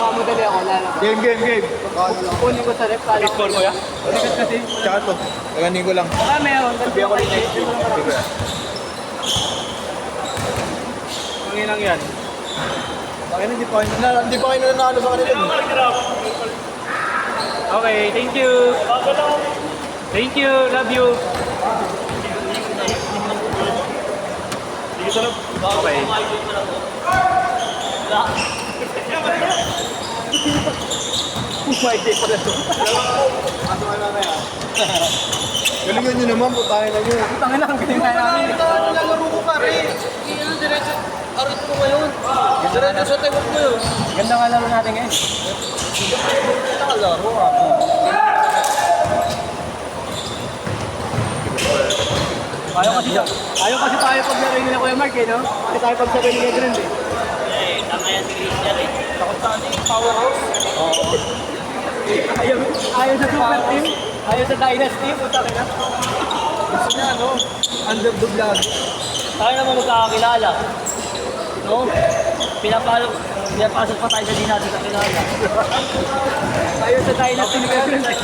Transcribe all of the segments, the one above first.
Mamadali ako, lalabas. Game. Kunin ko sa rep, kala ko. Score mo yan? Ligat kasi. Tsaka to. Kaganin ko lang. Baka meron. Sabi ako rin next week. Sabi ko yan. Manginang yan. Bakit hindi pa kayo nanalo sa kanila. Okay, thank you. Thank you, love you. Okay. Umay day pala ito. Galingan nyo naman, putahin na nyo. Tangin lang, galing na namin. Nilalaro ko pare. Iyan diretso. Arit ko ngayon. Diretso sa tewag mo yun. Ganda nga laro natin ngayon. Nakalaro ako. Ayaw kasi tayo pag narin nila Kuya Mark eh, no? Kasi tayo pag sabi nila Grand eh. Tama yan si Christian eh. Takot sa ating powerhouse. Ayaw sa super team, ayaw sa dynasty, puta ka na. Gusto niya, ano? Underdog lagi. Tayo naman magkakakilala. No? Pinapasok pa tayo sa di natin kakilala. Ayaw sa dynasty ni Kuya Grand eh.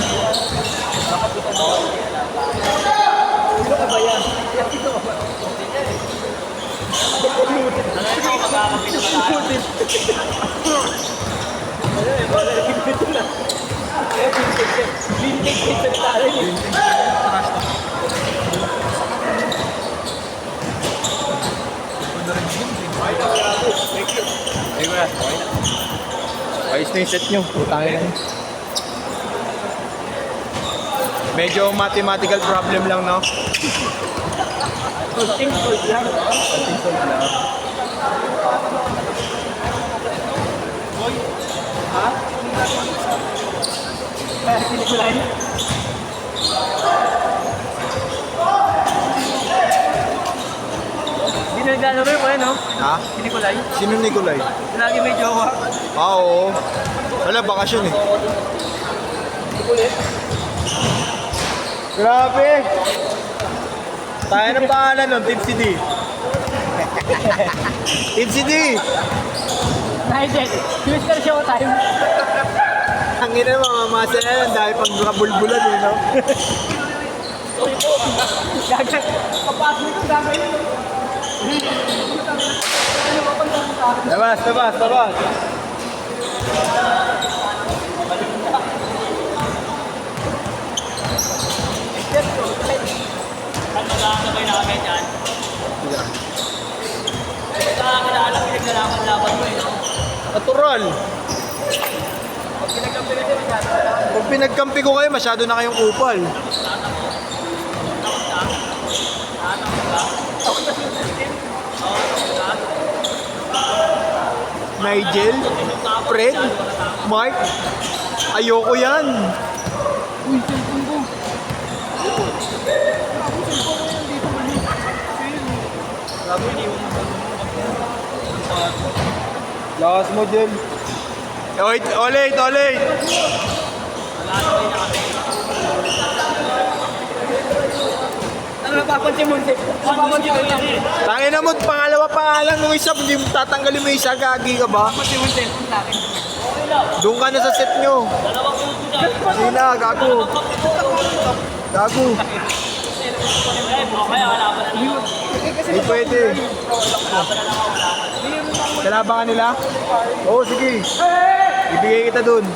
Sino ka ba yan? Sino ka ba? Ano yung magkakapit na tayo? Ito na. Vintage sa tayo eh. Ayos na yung set nyo. Putahin na nyo. Medyo mathematical problem lang, no? Ting sold lang. Ha? Kaya kinikulay. Hindi na naglalaro yun ko no? Ha? Kinikulay. Sino Nicolay? Lagi may jowa. Oo. Wala, bakasyon eh. Ulit. Grabe! Tayo ng pangalan nun, Team CD. Team CD! Nahided. Mr. Showtime. Ang ina mga masa na yan dahil pag nakabulbulan eh, no? Gagag. Kapasok ko gagawin yun. Tabas! Ano magkakasabay namin yan? Magkakakilala, pinaglalaban-laban mo eh. Natural! Pag pinagkampi ko kayo, masyado na kayong kupal. Nigel, Fred, Mark, ayoko yan. Uy, cellphone ko. Lakas mo, Jel. Ulit! Ano napapansin mo? Napapansin mo lang. Tangin na mo, pangalawa pa lang nung isa, hindi mo tatanggalin mo isa, gagi ka ba? Napapansin mo cellphone sa akin. Doon ka na sa set nyo. Hindi na, gago. Gago. Hindi pwede. Kalaban ka nila? Oo, sige. Ibigay kita doon.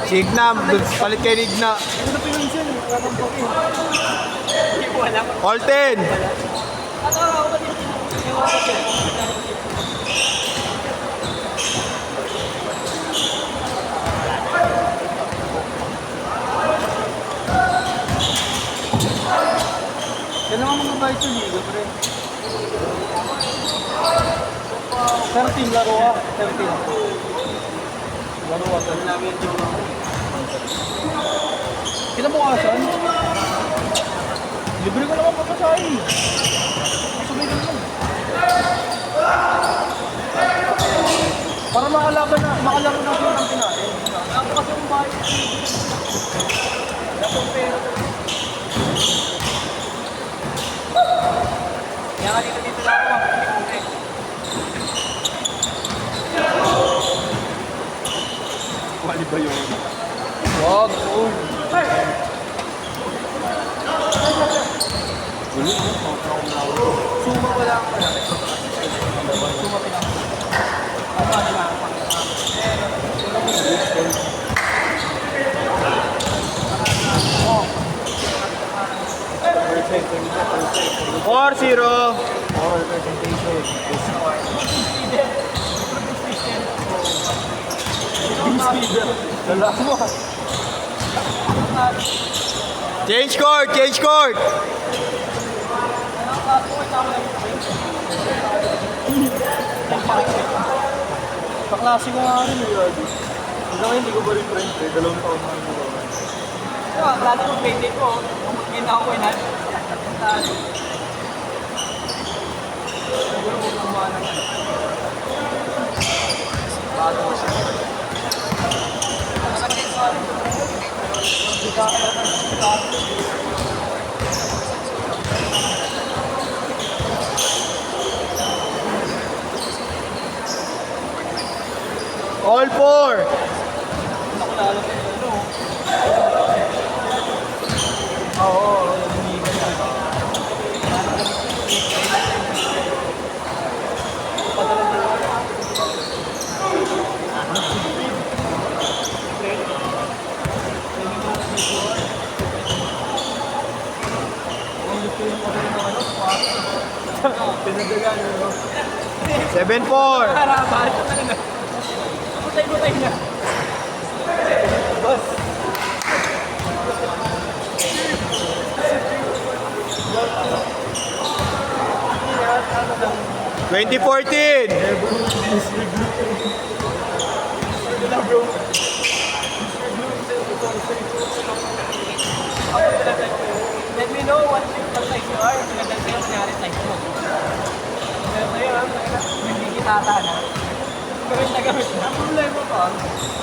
Si Igna, palit kay Igna. Colton! Yan naman mga bayad sa liga, pre. 13 laro ka. 13. Laro ka. Kinabukasan? Libre ko naman papasahin. Sabay ka naman. Para makalaro na siya ng kinain. Ako kasi yung bayad. Datong pera. Kaya dito lang ako. Bali ba yun? Wag. Suma wala ang pala. Suma pinang. Ano ba nila? Or zero. Oral presentation. Lala mo. Change court, change court. Kaklase ko nga rin yun. Hanggang ngayon, hindi ko ba rin friend eh. 2 taon na rin. Klase ko, pwede ko. Ngayon ako ko inan. All four. Pinadagan mo. 7-4. Harapan. Butay-butay na. Boss. 2014. Let me know what size you are. Pinadal kayo kunyari size mo. Pero sa'yo, hindi kita na. Gawin na gawin. Ang problema ko,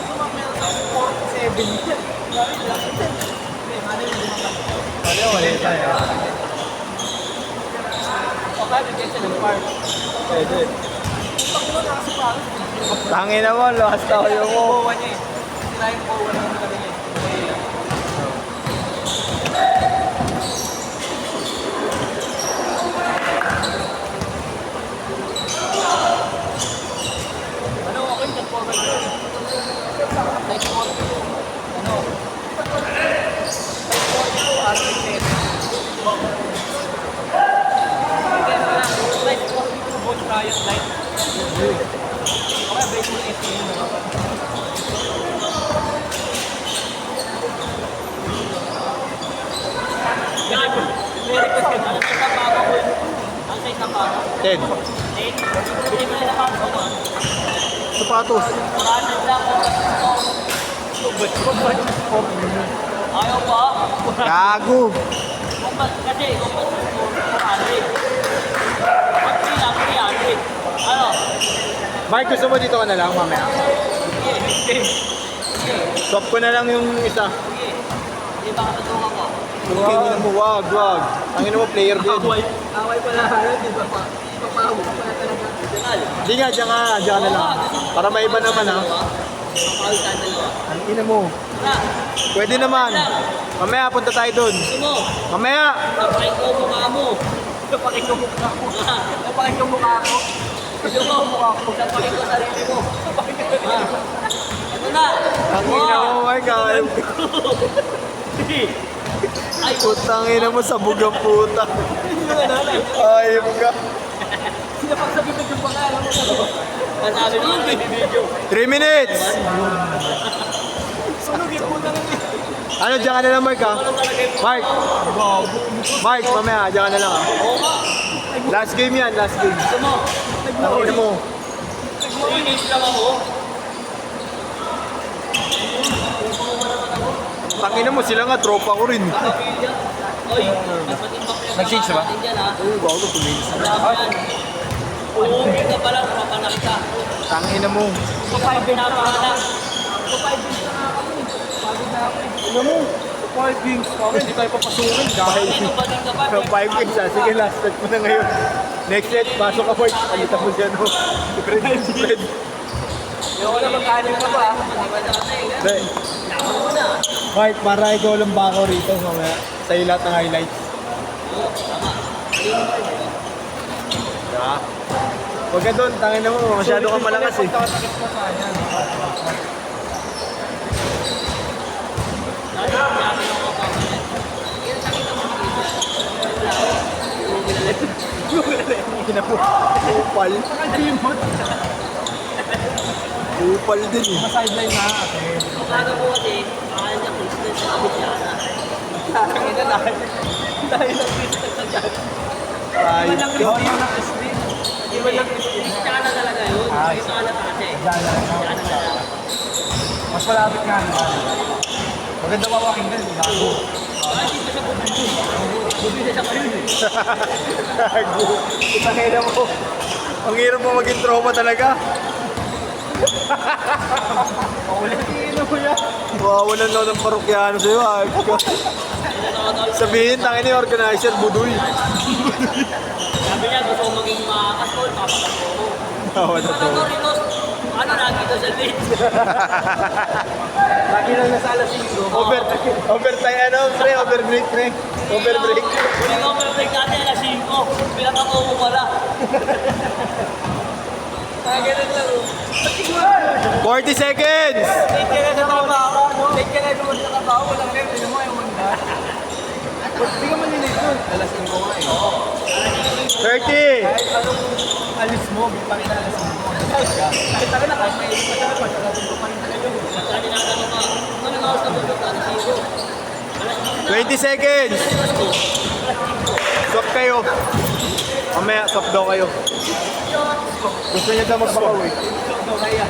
sumamaya sa 47. Gawin lang. Hindi, mali yung lumang. Wala tayo. O kaya bigyan siya ng park. Pwede. Pag mo na kasi parang, Tangin naman, last tayo mo. buwan niya eh. Sira yung buwan ng kami niya. Ano, okay, nag-forward ko. Like, ano? Riot light. Okay, break mo na ito yun. May request ka na. Ang size ng bago ko yun. Ang size ng bago. 10. Bili mo na lang ako. Sapatos. Maraming lang ako. Ayaw pa. Gago. Kasi, kung ba't 400. Pag 300. Ano? Mark, gusto mo dito ka na lang mamaya? Sige. Swap ko na lang yung isa. Sige. Hindi ba katulungan ko? Tingin mo, wag. Tangin mo, player din. Away pala harap, di ba pa? Ipapahaw ka pala talaga. General. Hindi nga, diyan ka na lang. Para may iba naman ha. Papahaw ka dalawa. Ang ina mo. Tara, Pwede naman. Mamaya, punta tayo dun. gusto mo. Mamaya. Napakin ko mukha mo. Napakin ko mukha mo. Napakin ko mukha ko. Gusto mo mukha ko. Napakin ko sarili mo. Napakin ko sarili mo. Ito na. Ang ina mo, Mark. Ay, Putang ina mo, sabog ang puta. Ayop ka. sinapagsabitan yung pangalan mo sa loob. Masabi mo yung video. 3 minutes. Sunog yung puta ng Ano, diyan ka na lang, Mark ha? Mark. Mark, mamaya, diyan ka na lang ha. Oo nga. Last game yan, last game. Gusto mo. Ang ina mo. Nag-inis lang ako. Tangina mo, sila nga, tropa ko rin. Kapilya. Oy, mas matimbak yung Nag-change ba? natin dyan, ha? Ay, bago, tumilis. Marami yan. Uuwi ka pa lang, tropa na kita. Tangina mo. So, 5 days na lang. So, 5 days na nga kami. Pagod na ako. Ano mo? 5 games pa rin. Hindi tayo papasukin. Dahil Ito ba din ka ba? So, 5 games ha. Sige, last set mo na ngayon. Next set, pasok ka, Mark. Palitan mo dyan, oh. Spread. Ayoko na mag-anim ka pa. Hindi. Mark, para ikaw lang ba ako rito mamaya? Sa'yo lahat ng highlights. Yeah. Huwag ka doon, tangin na mo. Masyado kang malakas eh. Pagkakatakit mo sa yan. Upal. Upal din eh. Sideline na ate. Dahil ang pista sa dyan. Ay, Iba lang Ikaw Christine. na Christine. Iba lang Christine. Tsaka na talaga yun. Isa na kasi. Mas malapit nga naman. Maganda pa pakinggan. Gago. Hindi pa siya bumili. Bumili siya kayo eh. gago. Itangina mo. Ang hirap mo maging trauma talaga. Paulitin mo yan. Mawawalan lang ng parokyano sa'yo. Ayos ka. Sabihin, tangin ni organizer, budoy. Sabi niya, gusto ko maging maakas ko. Papakas ko. Tawa na to. Ano lagi ko sa late? Lagi lang nasa alas 5. Overtime ano, pre? Overbreak, pre. Overbreak. Hindi ko perfect natin alas 5. Pinatako mo pala. Ganun lang. 40 seconds! Late ka na sa trabaho, no? Late ka na naman sa trabaho. Walang rep. Hindi mo yung manda. Hindi ka manilate doon. Alas 5 nga eh. 30! Kahit anong alis mo, may pakita alas 5. Kahit ako na, kahit may ilis pa siya, alas 5 pa rin talaga yun. Basta tinatanong ka, ano nga sa mundo ka alas 5? 20 seconds! Swap kayo. Mamaya, swap daw kayo. Gusto niya daw magbabaw eh. So, kaya.